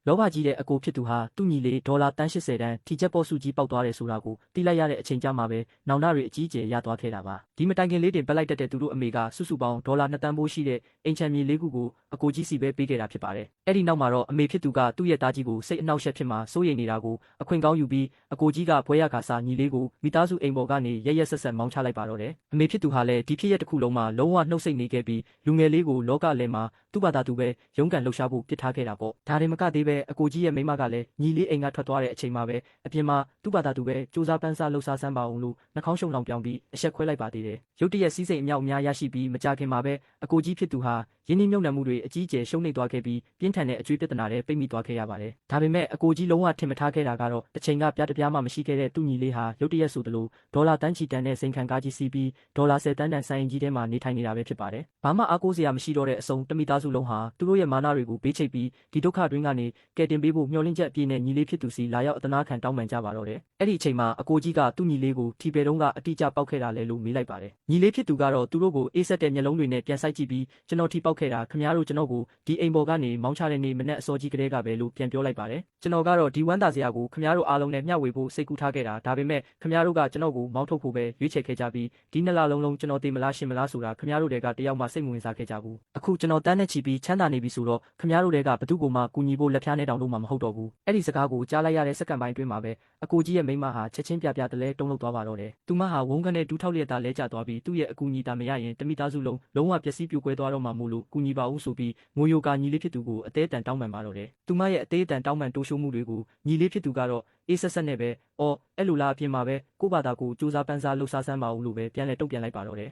လောဘကြီးတဲ့အကိုဖြစ်သူဟာသူ့ညီလေးဒေါ်လာတန်း80တန်းထီချက်ပေါ်စုကြီးပေါက်သွားတယ်ဆိုတာကိုသိလိုက်ရတဲ့အချိန်ကြာမှပဲနောင်နာတွေအကြီးအကျယ်ရသွားခဲ့တာပါဒီမတိုင်ခင်လေးတင်ပက်လိုက်တတ်တဲ့သူတို့အမေကစုစုပေါင်းဒေါ်လာ2တန်းဖိုးရှိတဲ့အိမ်ချမ်းမြေလေးခုကိုအကိုကြီးစီပဲပေးခဲ့တာဖြစ်ပါတယ်အဲ့ဒီနောက်မှာတော့အမေဖြစ်သူကသူ့ရဲ့သားကြီးကိုစိတ်အနှောက်အယှက်ဖြစ်မှစိုးရိမ်နေတာကိုအခွင့်ကောင်းယူပြီးအကိုကြီးကဘွဲရခါစားညီလေးကိုမိသားစုအိမ်ပေါ်ကနေရက်ရက်ဆက်ဆက်မောင်းချလိုက်ပါတော့တယ်အမေဖြစ်သူဟာလည်းဒီဖြစ်ရက်တစ်ခုလုံးမှာလုံးဝနှုတ်ဆိတ်နေခဲ့ပြီးလူငယ်လေးကိုလောကလယ်မှာသူ့ဘာသာသူပဲရုန်းကန်လှုပ်ရှားဖို့ပစ်ထားခဲ့တာပေါ့ဒါရင်မကသေးပဲအကိုကြီးရဲ့မိမကလည်းညီလေးအိမ်ကထွက်သွားတဲ့အချိန်မှာပဲအပြင်မှာသူ့ဘာသာသူပဲစူးစမ်းပန်းစားလှုပ်ရှားစမ်းပါအောင်လို့နှာခေါင်းရှုံလောင်ပြောင်းပြီးအဆက်ခွဲလိုက်ပါသေးတယ်ရုတ်တရက်စီးစိမ်အမြောက်အများရရှိပြီးမကြခင်မှာပဲအကိုကြီးဖြစ်သူဟာရင်းနှီးမြှုပ်နှံမှုတွေအကြီးအကျယ်ရှုံးနိမ့်သွားခဲ့ပြီးပြင်းထန်တဲ့အကျွေးပြဿနာတွေပိတ်မိသွားခဲ့ရပါတယ်ဒါပေမဲ့အကိုကြီးလုံးဝထင်မထားခဲ့တာကတော့တစ်ချိန်ကပြတပြားမှမရှိခဲ့တဲ့သူ့ညီလေးဟာရုတ်တရက်ဆိုသလိုဒေါ်လာတန်းချီတန်းနဲ့စိန်ခံကားကြီးစီးပြီးဒေါ်လာ10တန်းတန်ဆိုင်ကြီးထဲမှာနေထိုင်နေတာပဲဖြစ်ပါတယ်ဘာမှအားကိုးစရာမရှိတော့တဲ့အစုံတမိသားစုလုံးဟာသူတို့ရဲ့မာနတွေကိုဘေးချိတ်ပြီးဒီဒုက္ခတွင်းကနေကယ်တင်ပေးဖို့မျှော်လင့်ချက်အပြည့်နဲ့ညီလေးဖြစ်သူစီလာရောက်အသနာခံတောင်းပန်ကြပါတော့တယ်အဲ့ဒီအချိန်မှာအကိုကြီးကသူ့ညီလေးကိုထီပေတုံးကအတိအကျပေါက်ခဲ့တာလဲလို့မေးလိုက်ပါတယ်ညီလေးဖြစ်သူကတော့သူတို့ကိုအေးဆက်တဲ့မျက်လုံးတွေနဲ့ပြန်ဆိုင်ကြည့်ပြီးကျွန်တော်ထီပေါက်ခဲ့တာခင်ဗျားတို့ကျွန်တော်ကိုဒီအိမ်ပေါ်ကနေမောင်းချတဲ့နေ့မနေ့အစောကြီးကလေးကပဲလို့ပြန်ပြောလိုက်ပါတယ်ကျွန်တော်ကတော့ဒီဝမ်းသာစရာကိုခင်ဗျားတို့အားလုံးနဲ့မျှဝေဖို့စိတ်ကူးထားခဲ့တာဒါပေမဲ့ခင်ဗျားတို့ကကျွန်တော်ကိုမောင်းထုတ်ဖို့ပဲရွေးချယ်ခဲ့ကြပြီးဒီနှစ်လလုံးကျွန်တော်တည်မလားရှင်မလားဆိုတာခင်ဗျားတို့တွေကတယောက်မှစိတ်မဝင်စားခဲ့ကြဘူးအခုကျွန်တော်တန်းနဲ့ချီပြီးချမ်းသာနေပြီဆိုတော့ခင်ဗျားတို့တွေကဘသူ့ကိုမှကူညီဖို့လက်ဖျားနဲ့တောင်လို့မှမဟုတ်တော့ဘူးအဲ့ဒီစကားကိုကြားလိုက်ရတဲ့စက္ကန့်ပိုင်းတွင်းမှာပဲအကိုကြီးရဲ့မိန်းမဟာချက်ချင်းပြပြတလဲတုံးလောက်သွားပါတော့တယ်သူမဟာဝုန်းကနေဒူးထောက်လျက်သားလဲကျသွားပြီးသူ့ရဲ့အကူအညီတာမရရင်တမိသားစုလုံးဝပျက်စီးပြိုကွဲသွားတော့မှမို့လို့ကူညီပါဦးဆိုပြီးငိုယိုကာညီလေးဖြစ်သူကိုအသေးအတန်တောင်းပန်ပါတော့တယ်သူမရဲ့အသေးအတန်တောင်းပန်တိုးရှိုးမှုတွေကိုညီလေးဖြစ်သူကတော့အေးဆက်ဆက်နဲ့ပဲအော်အဲ့လိုလားအပြင်မှာပဲကို့ဘာသာကိုစူးစမ်းပန်းစားလှုပ်ရှားစမ်းပါဦးလို့ပဲပြန်လဲတုံ့ပြန်လိုက်ပါတော့တယ်